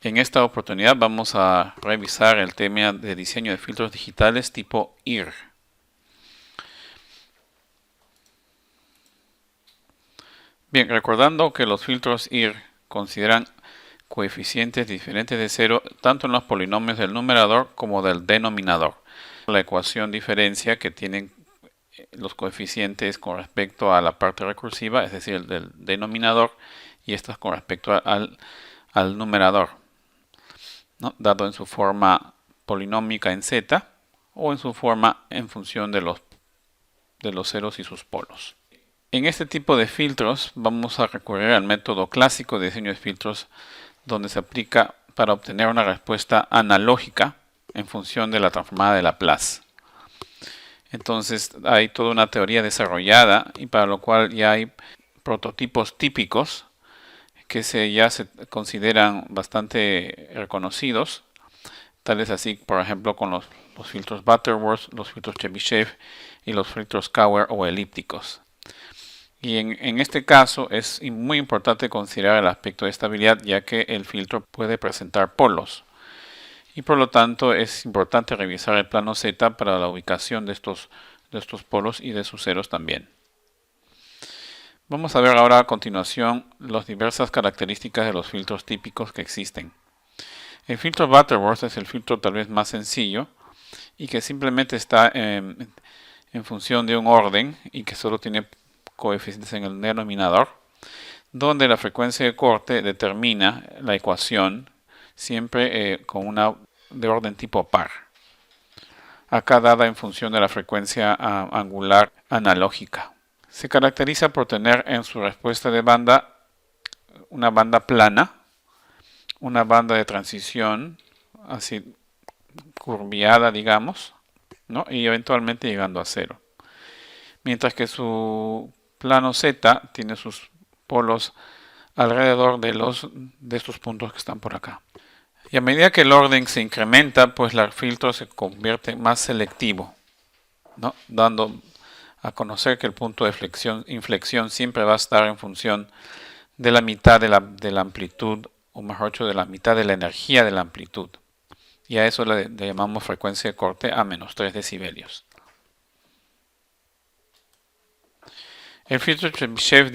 En esta oportunidad vamos a revisar el tema de diseño de filtros digitales tipo IR. Bien, recordando que los filtros IR consideran coeficientes diferentes de cero tanto en los polinomios del numerador como del denominador. La ecuación diferencia que tienen los coeficientes con respecto a la parte recursiva, es decir, el del denominador, y estas con respecto al numerador, ¿no? Dado en su forma polinómica en z o en su forma en función de los ceros y sus polos. En este tipo de filtros vamos a recurrir al método clásico de diseño de filtros, donde se aplica para obtener una respuesta analógica en función de la transformada de Laplace. Entonces hay toda una teoría desarrollada y para lo cual ya hay prototipos típicos que ya se consideran bastante reconocidos, tales así, por ejemplo, con los filtros Butterworth, los filtros Chebyshev y los filtros Cauer o elípticos. Y en este caso es muy importante considerar el aspecto de estabilidad, ya que el filtro puede presentar polos. Y por lo tanto es importante revisar el plano Z para la ubicación de estos polos y de sus ceros también. Vamos a ver ahora a continuación las diversas características de los filtros típicos que existen. El filtro Butterworth es el filtro tal vez más sencillo y que simplemente está en función de un orden y que solo tiene coeficientes en el denominador, donde la frecuencia de corte determina la ecuación siempre con una de orden tipo par, acá dada en función de la frecuencia angular analógica. Se caracteriza por tener en su respuesta de banda una banda plana, una banda de transición así curviada, digamos, ¿no? Y eventualmente llegando a cero. Mientras que su plano Z tiene sus polos alrededor de estos puntos que están por acá. Y a medida que el orden se incrementa, pues el filtro se convierte más selectivo, ¿no? Dando a conocer que el punto de inflexión siempre va a estar en función de la mitad de la amplitud, o mejor dicho, de la mitad de la energía de la amplitud. Y a eso le llamamos frecuencia de corte a menos 3 decibelios. El filtro Chebyshev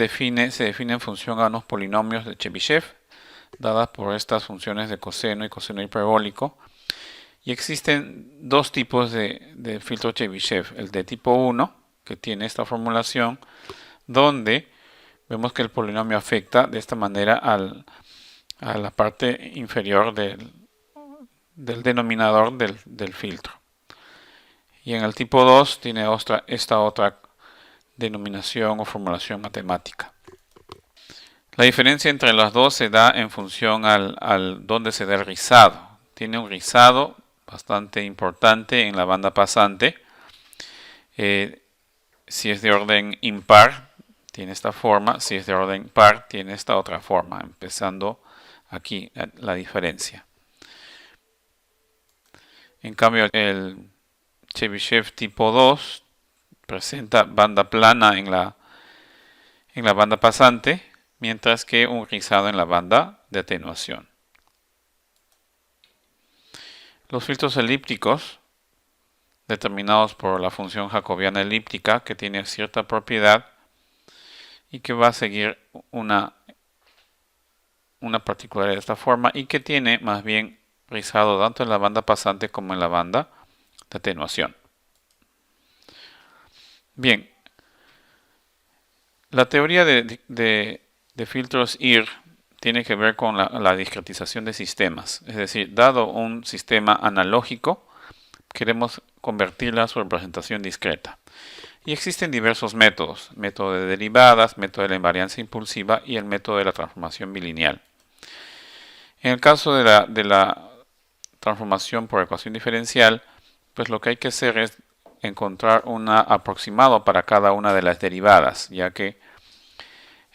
se define en función a unos polinomios de Chebyshev, dadas por estas funciones de coseno y coseno hiperbólico. Y existen dos tipos de filtro Chebyshev. El de tipo 1, que tiene esta formulación, donde vemos que el polinomio afecta de esta manera a la parte inferior del denominador del filtro. Y en el tipo 2 tiene esta otra denominación o formulación matemática. La diferencia entre las dos se da en función al donde se da el rizado. Tiene un rizado bastante importante en la banda pasante. Si es de orden impar, tiene esta forma. Si es de orden par, tiene esta otra forma. Empezando aquí la diferencia. En cambio, el Chebyshev tipo 2 presenta banda plana en la banda pasante, mientras que un rizado en la banda de atenuación. Los filtros elípticos, determinados por la función jacobiana elíptica, que tiene cierta propiedad y que va a seguir una particularidad de esta forma y que tiene más bien rizado tanto en la banda pasante como en la banda de atenuación. Bien, la teoría de filtros IR tiene que ver con la discretización de sistemas. Es decir, dado un sistema analógico, queremos convertirla a su representación discreta. Y existen diversos métodos: método de derivadas, método de la invariancia impulsiva y el método de la transformación bilineal. En el caso de la transformación por ecuación diferencial, pues lo que hay que hacer es encontrar un aproximado para cada una de las derivadas, ya que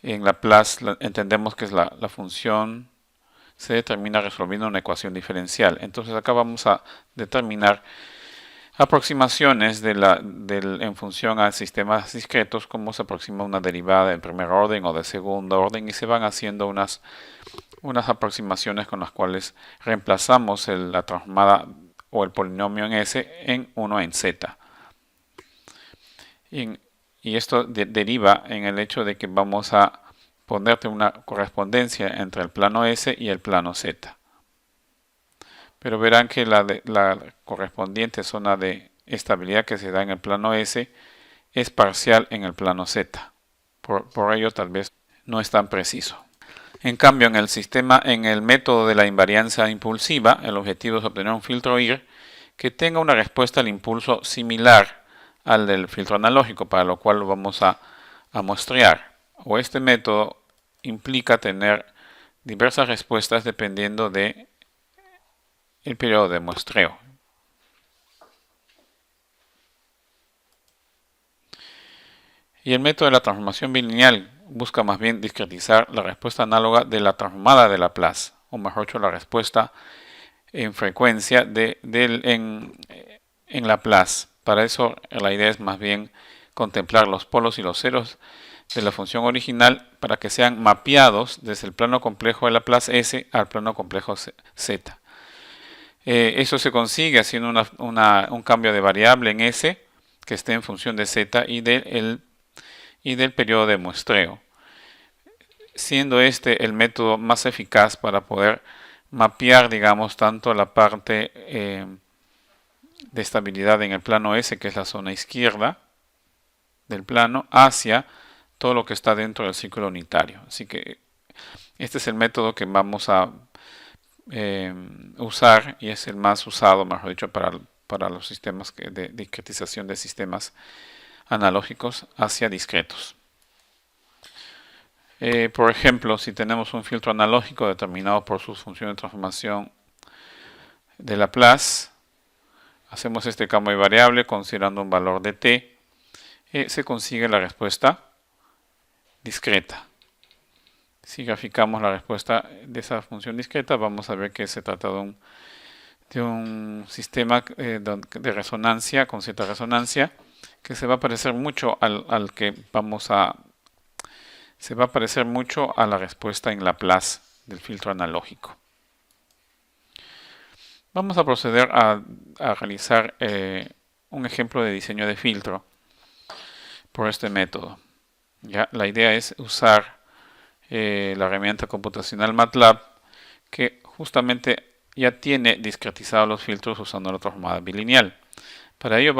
en Laplace entendemos que es la función se determina resolviendo una ecuación diferencial. Entonces acá vamos a determinar aproximaciones en función a sistemas discretos, como se aproxima una derivada en primer orden o de segundo orden, y se van haciendo unas unas aproximaciones con las cuales reemplazamos la transformada o el polinomio en S en uno en Z. Y esto deriva en el hecho de que vamos a ponerte una correspondencia entre el plano S y el plano Z. Pero verán que la correspondiente zona de estabilidad que se da en el plano S es parcial en el plano Z. Por ello tal vez no es tan preciso. En cambio, en el método de la invariancia impulsiva, el objetivo es obtener un filtro IR que tenga una respuesta al impulso similar al del filtro analógico, para lo cual lo vamos a muestrear. Este método implica tener diversas respuestas dependiendo de el periodo de muestreo. Y el método de la transformación bilineal busca más bien discretizar la respuesta análoga de la transformada de Laplace, o mejor dicho, la respuesta en frecuencia en Laplace. Para eso la idea es más bien contemplar los polos y los ceros de la función original para que sean mapeados desde el plano complejo de Laplace S al plano complejo Z. Eso se consigue haciendo un cambio de variable en S que esté en función de Z y del periodo de muestreo, siendo este el método más eficaz para poder mapear, digamos, tanto la parte de estabilidad en el plano S, que es la zona izquierda del plano, hacia todo lo que está dentro del círculo unitario. Así que este es el método que vamos a usar y es el más usado, mejor dicho, para los sistemas de discretización de sistemas analógicos hacia discretos. Por ejemplo, si tenemos un filtro analógico determinado por su función de transformación de Laplace, hacemos este cambio de variable considerando un valor de t, se consigue la respuesta discreta. Si graficamos la respuesta de esa función discreta, vamos a ver que se trata de un sistema de resonancia, con cierta resonancia, que se va a parecer mucho se va a parecer mucho a la respuesta en Laplace del filtro analógico. Vamos a proceder a realizar un ejemplo de diseño de filtro por este método. ¿Ya? La idea es usar la herramienta computacional MATLAB, que justamente ya tiene discretizados los filtros usando la transformada bilineal. Para ello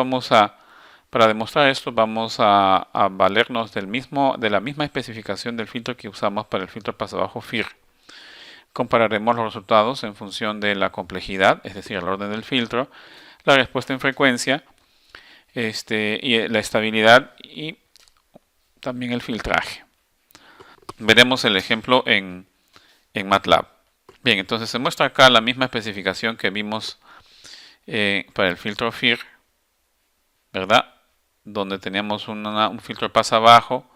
para demostrar esto vamos a valernos de la misma especificación del filtro que usamos para el filtro paso bajo FIR. Compararemos los resultados en función de la complejidad, es decir, el orden del filtro, la respuesta en frecuencia, y la estabilidad y también el filtraje. Veremos el ejemplo en MATLAB. Bien, entonces se muestra acá la misma especificación que vimos para el filtro FIR, ¿verdad? Donde teníamos un filtro pasa abajo,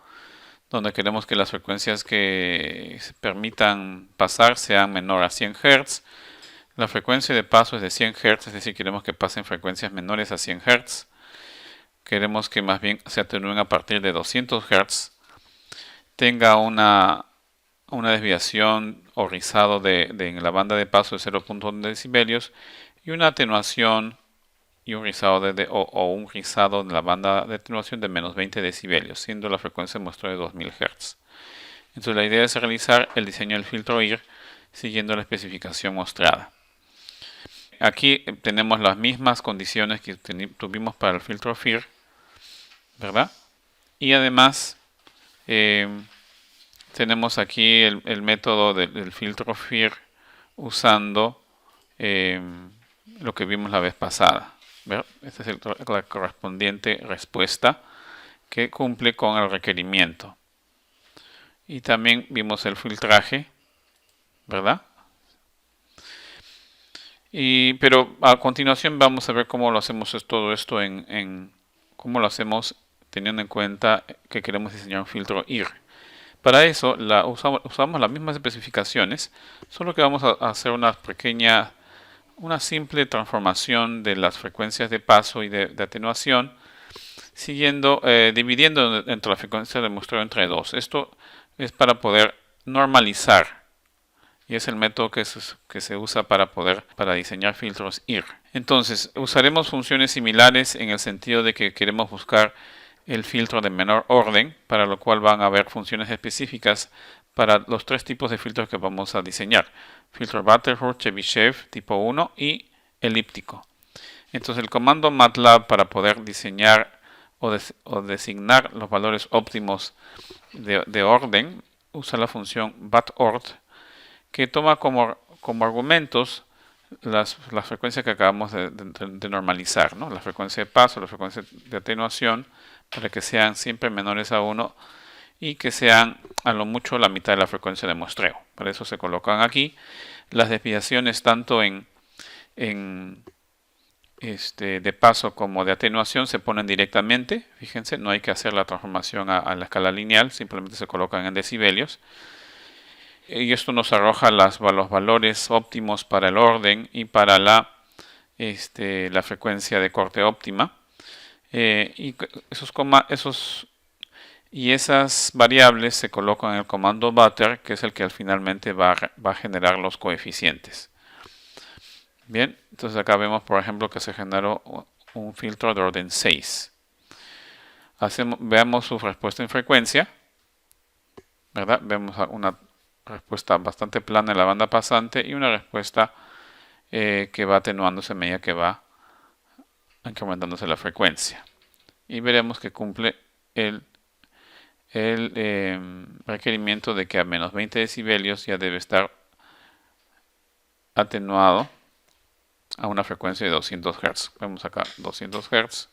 donde queremos que las frecuencias que se permitan pasar sean menor a 100 Hz. La frecuencia de paso es de 100 Hz, es decir, queremos que pasen frecuencias menores a 100 Hz. Queremos que más bien se atenúen a partir de 200 Hz. Tenga una desviación o rizado en la banda de paso de 0.1 decibelios y una atenuación y un rizado un rizado en la banda de atenuación de menos 20 decibelios, siendo la frecuencia de muestreo de 2000 Hz. Entonces la idea es realizar el diseño del filtro IR siguiendo la especificación mostrada. Aquí tenemos las mismas condiciones que tuvimos para el filtro FIR, ¿verdad? Y además tenemos aquí el método del filtro FIR usando lo que vimos la vez pasada. Esta es la correspondiente respuesta que cumple con el requerimiento. Y también vimos el filtraje, ¿verdad? Pero a continuación vamos a ver cómo lo hacemos todo esto cómo lo hacemos teniendo en cuenta que queremos diseñar un filtro IR. Para eso usamos las mismas especificaciones, solo que vamos a hacer una simple transformación de las frecuencias de paso y de atenuación, dividiendo entre la frecuencia de muestreo entre 2. Esto es para poder normalizar y es el método que se usa para diseñar filtros IR. Entonces, usaremos funciones similares en el sentido de que queremos buscar el filtro de menor orden, para lo cual van a haber funciones específicas para los tres tipos de filtros que vamos a diseñar: filtro Butterworth, Chebyshev tipo 1 y elíptico. Entonces el comando MATLAB para poder diseñar o designar los valores óptimos de orden usa la función batord, que toma como argumentos las frecuencias que acabamos de normalizar, ¿no? La frecuencia de paso, la frecuencia de atenuación, para que sean siempre menores a 1 y que sean a lo mucho la mitad de la frecuencia de muestreo. Para eso se colocan aquí. Las desviaciones tanto de paso como de atenuación se ponen directamente. Fíjense, no hay que hacer la transformación a la escala lineal, simplemente se colocan en decibelios. Y esto nos arroja los valores óptimos para el orden y para la frecuencia de corte óptima. Y esas variables se colocan en el comando butter, que es el que finalmente va a generar los coeficientes. Bien, entonces acá vemos, por ejemplo, que se generó un filtro de orden 6. Veamos su respuesta en frecuencia, ¿verdad? Vemos una respuesta bastante plana en la banda pasante y una respuesta que va atenuándose a medida que va incrementándose la frecuencia. Y veremos que cumple el requerimiento de que a menos 20 decibelios ya debe estar atenuado a una frecuencia de 200 Hz. Vemos acá 200 Hz.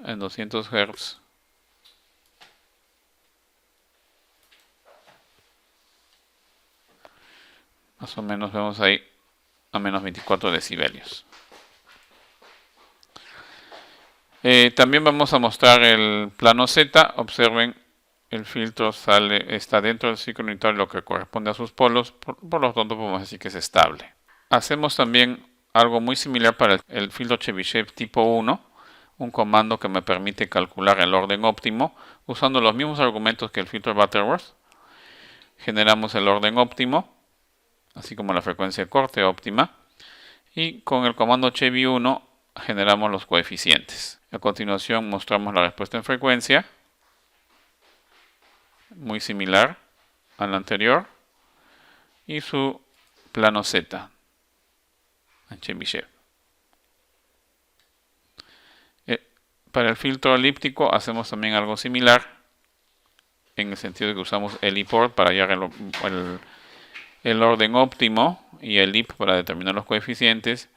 En 200 Hz más o menos vemos ahí a menos 24 decibelios. También vamos a mostrar el plano Z. Observen, el filtro está dentro del ciclo unitario, lo que corresponde a sus polos, por lo tanto podemos decir que es estable. Hacemos también algo muy similar para el filtro Chebyshev tipo 1, un comando que me permite calcular el orden óptimo usando los mismos argumentos que el filtro Butterworth. Generamos el orden óptimo, así como la frecuencia de corte óptima, y con el comando Cheby1 generamos los coeficientes. A continuación mostramos la respuesta en frecuencia, muy similar a la anterior, y su plano Z en Chebyshev. Para el filtro elíptico hacemos también algo similar, en el sentido de que usamos el eliport para hallar el orden óptimo y el elip para determinar los coeficientes.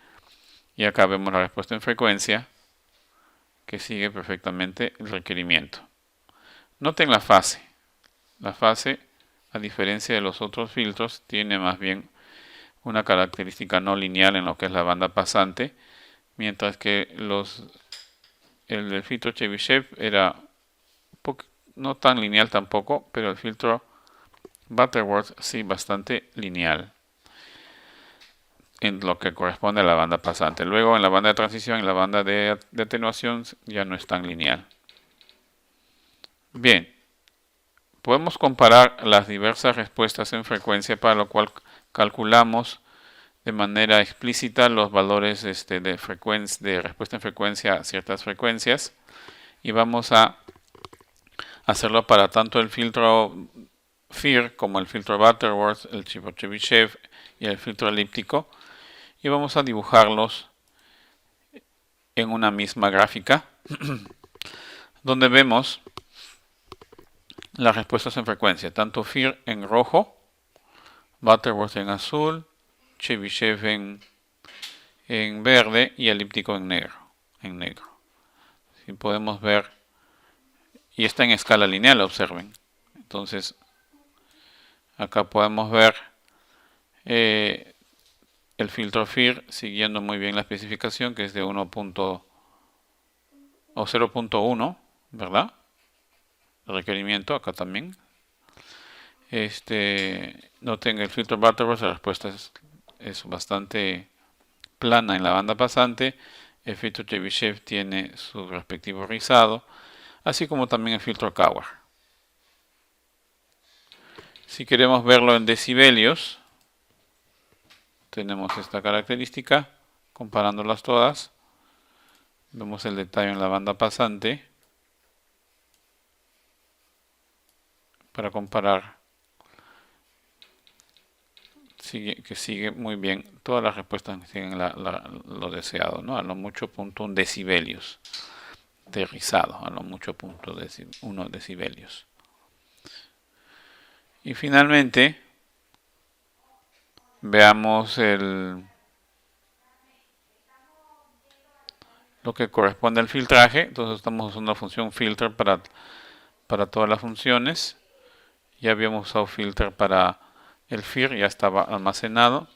Y acá vemos la respuesta en frecuencia, que sigue perfectamente el requerimiento. Noten la fase. La fase, a diferencia de los otros filtros, tiene más bien una característica no lineal en lo que es la banda pasante, mientras que el del filtro Chebyshev era no tan lineal tampoco, pero el filtro Butterworth sí bastante lineal en lo que corresponde a la banda pasante. Luego en la banda de transición y la banda de atenuación ya no es tan lineal. Bien, podemos comparar las diversas respuestas en frecuencia, para lo cual calculamos de manera explícita los valores de respuesta en frecuencia a ciertas frecuencias, y vamos a hacerlo para tanto el filtro FIR como el filtro Butterworth, el Chebyshev y el filtro elíptico, y vamos a dibujarlos en una misma gráfica donde vemos las respuestas en frecuencia, tanto FIR en rojo, Butterworth en azul, Chebyshev en verde y elíptico en negro. Si podemos ver, y está en escala lineal, observen. Entonces acá podemos ver el filtro FIR siguiendo muy bien la especificación, que es de 0.1, ¿verdad? El requerimiento acá también. Noten el filtro Butterworth, la respuesta es bastante plana en la banda pasante. El filtro Chebyshev tiene su respectivo rizado, así como también el filtro Cauer. Si queremos verlo en decibelios, tenemos esta característica, comparándolas todas. Vemos el detalle en la banda pasante para comparar. Que sigue muy bien. Todas las respuestas siguen lo deseado, ¿no? A lo mucho 0.1 decibelios de rizado, a lo mucho 0.1 decibelios. Y finalmente, veamos lo que corresponde al filtraje. Entonces estamos usando la función filter para todas las funciones. Ya habíamos usado filter para el FIR, ya estaba almacenado.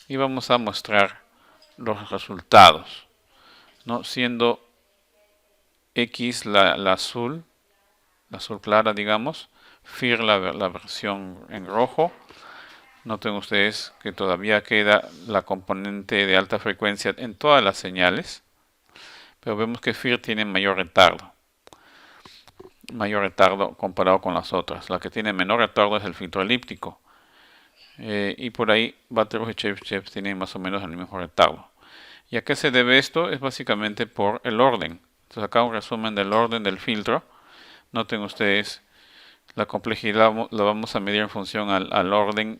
Y vamos a mostrar los resultados, ¿no? Siendo X la azul clara, digamos, FIR la versión en rojo. Noten ustedes que todavía queda la componente de alta frecuencia en todas las señales, pero vemos que FIR tiene mayor retardo comparado con las otras. La que tiene menor retardo es el filtro elíptico, y por ahí Butterworth y Chebyshev tienen más o menos el mismo retardo. ¿Y a qué se debe esto? Es básicamente por el orden. Entonces acá un resumen del orden del filtro. Noten ustedes, la complejidad la vamos a medir en función al orden,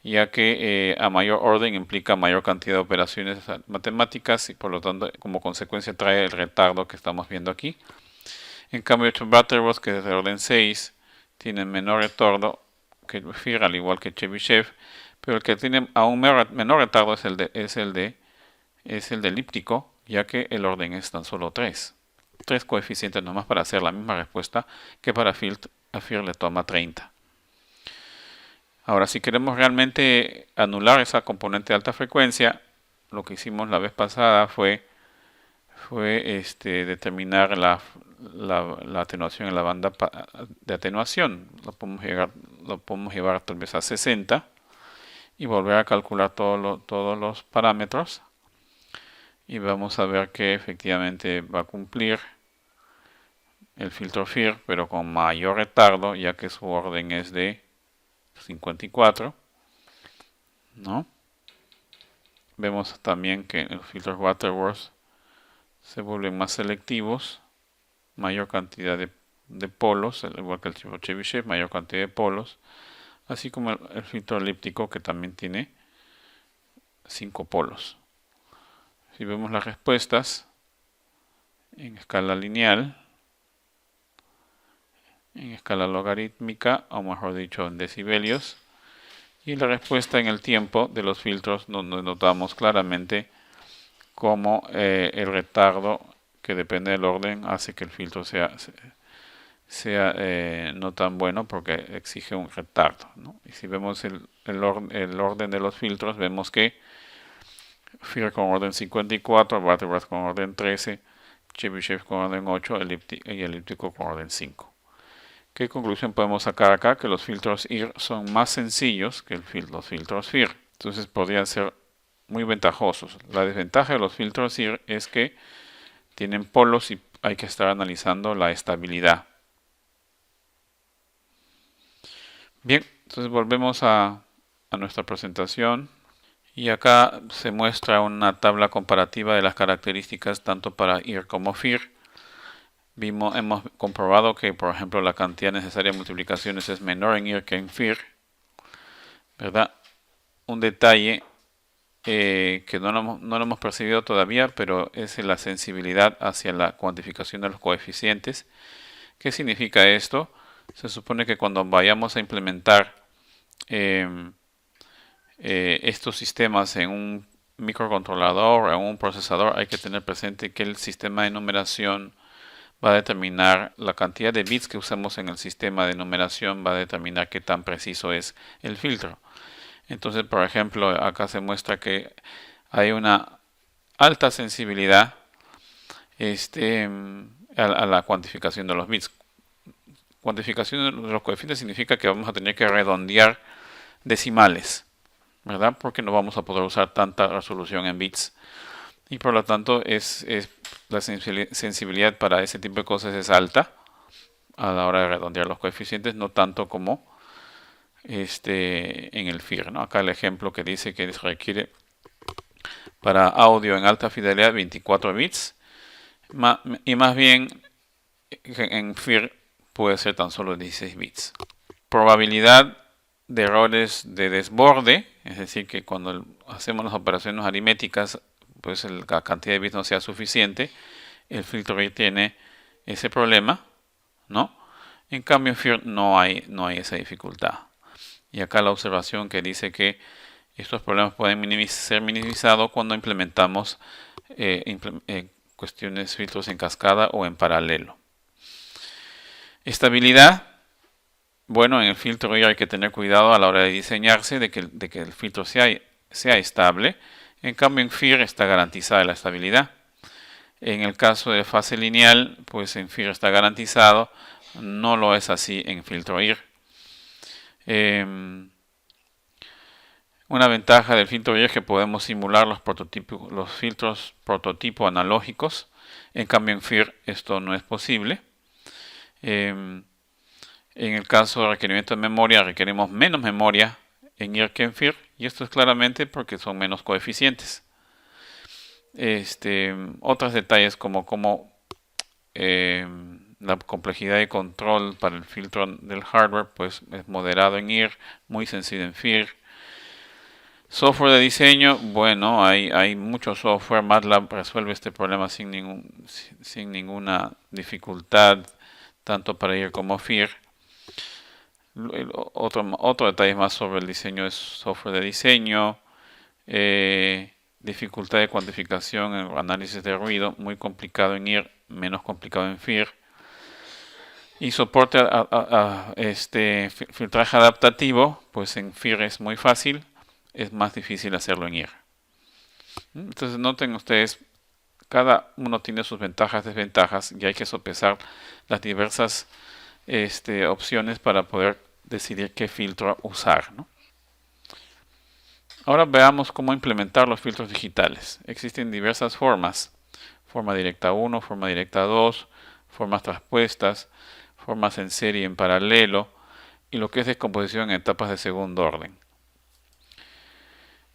ya que a mayor orden implica mayor cantidad de operaciones matemáticas y por lo tanto como consecuencia trae el retardo que estamos viendo aquí. En cambio, Butterworth, que es de orden 6, tiene menor retardo que FIR, al igual que Chebyshev, pero el que tiene aún menor retardo es el de elíptico, ya que el orden es tan solo 3. 3 coeficientes nomás para hacer la misma respuesta que para a FIR le toma 30. Ahora, si queremos realmente anular esa componente de alta frecuencia, lo que hicimos la vez pasada fue determinar la atenuación en la banda de atenuación. Lo podemos llevar tal vez a 60 y volver a calcular todos los parámetros. Y vamos a ver que efectivamente va a cumplir el filtro FIR, pero con mayor retardo, ya que su orden es de 54, ¿no? Vemos también que los filtros Butterworth se vuelven más selectivos, mayor cantidad de polos, al igual que el tipo Chebyshev, mayor cantidad de polos, así como el filtro elíptico, que también tiene 5 polos. Si vemos las respuestas en escala lineal, en escala logarítmica, o mejor dicho en decibelios, y la respuesta en el tiempo de los filtros, donde notamos claramente cómo el retardo, que depende del orden, hace que el filtro sea no tan bueno porque exige un retardo, ¿no? Y si vemos el orden de los filtros, vemos que FIR con orden 54, Butterworth con orden 13, Chebyshev con orden 8 y elíptico con orden 5. ¿Qué conclusión podemos sacar acá? Que los filtros IR son más sencillos que los filtros FIR. Entonces podrían ser muy ventajosos. La desventaja de los filtros IR es que tienen polos y hay que estar analizando la estabilidad. Bien, entonces volvemos a nuestra presentación. Y acá se muestra una tabla comparativa de las características tanto para IR como FIR. Hemos comprobado que, por ejemplo, la cantidad necesaria de multiplicaciones es menor en IR que en FIR, ¿verdad? Un detalle que no lo hemos percibido todavía, pero es la sensibilidad hacia la cuantificación de los coeficientes. ¿Qué significa esto? Se supone que cuando vayamos a implementar estos sistemas en un microcontrolador o en un procesador, hay que tener presente que el sistema de numeración va a determinar la cantidad de bits que usamos en el sistema de numeración, va a determinar qué tan preciso es el filtro. Entonces, por ejemplo, acá se muestra que hay una alta sensibilidad a la cuantificación de los bits. Cuantificación de los coeficientes significa que vamos a tener que redondear decimales, ¿verdad? Porque no vamos a poder usar tanta resolución en bits. Y por lo tanto la sensibilidad para ese tipo de cosas es alta a la hora de redondear los coeficientes, no tanto como en el FIR, ¿no? Acá el ejemplo que dice que se requiere para audio en alta fidelidad 24 bits y más bien en FIR puede ser tan solo 16 bits. Probabilidad de errores de desborde, es decir, que cuando hacemos las operaciones aritméticas, pues la cantidad de bits no sea suficiente, el filtro RIR tiene ese problema, ¿no? En cambio en FIR no hay esa dificultad. Y acá la observación que dice que estos problemas pueden ser minimizados cuando implementamos cuestiones filtros en cascada o en paralelo. Estabilidad. Bueno, en el filtro RIR hay que tener cuidado a la hora de diseñarse de que el filtro sea estable. En cambio en FIR está garantizada la estabilidad. En el caso de fase lineal, pues en FIR está garantizado. No lo es así en filtro RIR. Una ventaja del filtro RIR es que podemos simular los filtros prototipo analógicos. En cambio en FIR esto no es posible. En el caso de requerimiento de memoria, requerimos menos memoria en IR que en FIR, y esto es claramente porque son menos coeficientes. Otros detalles como la complejidad de control para el filtro del hardware, pues es moderado en IR, muy sencillo en FIR. Software de diseño, bueno, hay mucho software. MATLAB resuelve este problema sin ninguna dificultad, tanto para IR como FIR. Otro detalle más sobre el diseño es software de diseño, dificultad de cuantificación en análisis de ruido, muy complicado en IR, menos complicado en FIR. Y soporte a filtraje adaptativo, pues en FIR es muy fácil, es más difícil hacerlo en IR. Entonces noten ustedes, cada uno tiene sus ventajas y desventajas y hay que sopesar las diversas opciones para poder decidir qué filtro usar, ¿no? Ahora veamos cómo implementar los filtros digitales. Existen diversas formas: forma directa 1, forma directa 2, formas traspuestas, formas en serie y en paralelo, y lo que es descomposición en etapas de segundo orden.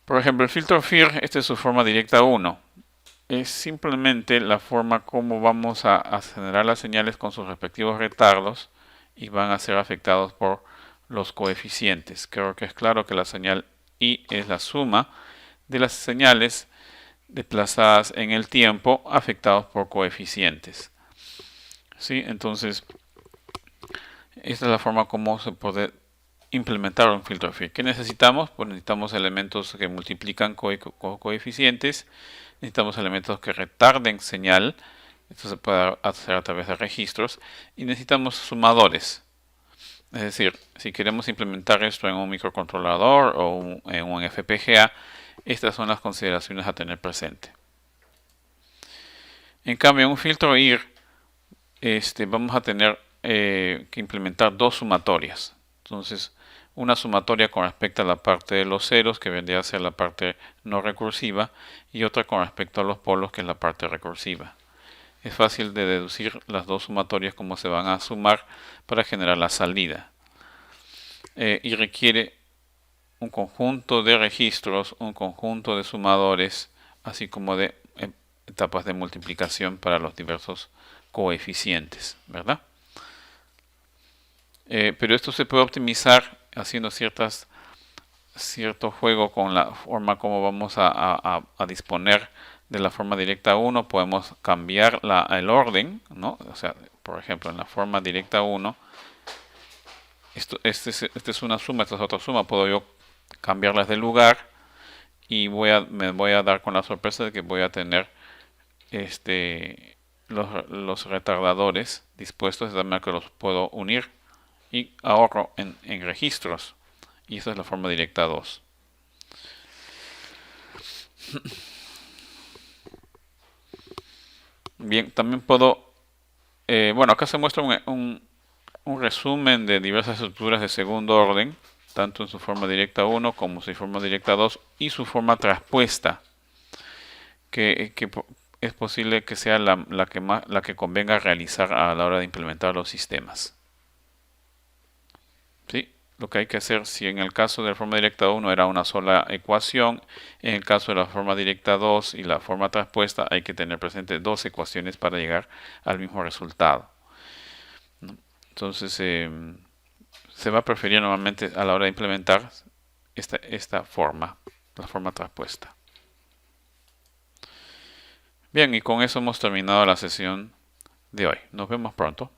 Por ejemplo, el filtro FIR, esta es su forma directa 1. Es simplemente la forma como vamos a generar las señales con sus respectivos retardos y van a ser afectados por los coeficientes. Creo que es claro que la señal I es la suma de las señales desplazadas en el tiempo afectados por coeficientes. ¿Sí? Entonces, esta es la forma como se puede implementar un filtro FIR. ¿Qué necesitamos? Pues necesitamos elementos que multiplican coeficientes, necesitamos elementos que retarden señal, esto se puede hacer a través de registros, y necesitamos sumadores. Es decir, si queremos implementar esto en un microcontrolador o en un FPGA, estas son las consideraciones a tener presente. En cambio, en un filtro IR, vamos a tener que implementar dos sumatorias. Entonces, una sumatoria con respecto a la parte de los ceros, que vendría a ser la parte no recursiva, y otra con respecto a los polos, que es la parte recursiva. Es fácil de deducir las dos sumatorias como se van a sumar para generar la salida. Y requiere un conjunto de registros, un conjunto de sumadores, así como de etapas de multiplicación para los diversos coeficientes, ¿verdad? Pero esto se puede optimizar haciendo cierto juego con la forma como vamos a disponer de la forma directa 1. Podemos cambiar el orden, ¿no? O sea, por ejemplo, en la forma directa 1, esta es una suma, esta es otra suma, puedo yo cambiarlas de lugar y me voy a dar con la sorpresa de que voy a tener los retardadores dispuestos de manera que los puedo unir y ahorro en registros. Y esa es la forma directa 2. Bien, también puedo, bueno, acá se muestra un resumen de diversas estructuras de segundo orden, tanto en su forma directa 1 como su forma directa 2 y su forma traspuesta, que es posible que sea la que convenga realizar a la hora de implementar los sistemas. ¿Sí? lo que hay que hacer, si en el caso de la forma directa 1 era una sola ecuación, en el caso de la forma directa 2 y la forma traspuesta hay que tener presente dos ecuaciones para llegar al mismo resultado. Entonces se va a preferir normalmente a la hora de implementar esta forma, la forma traspuesta. Bien, y con eso hemos terminado la sesión de hoy. Nos vemos pronto.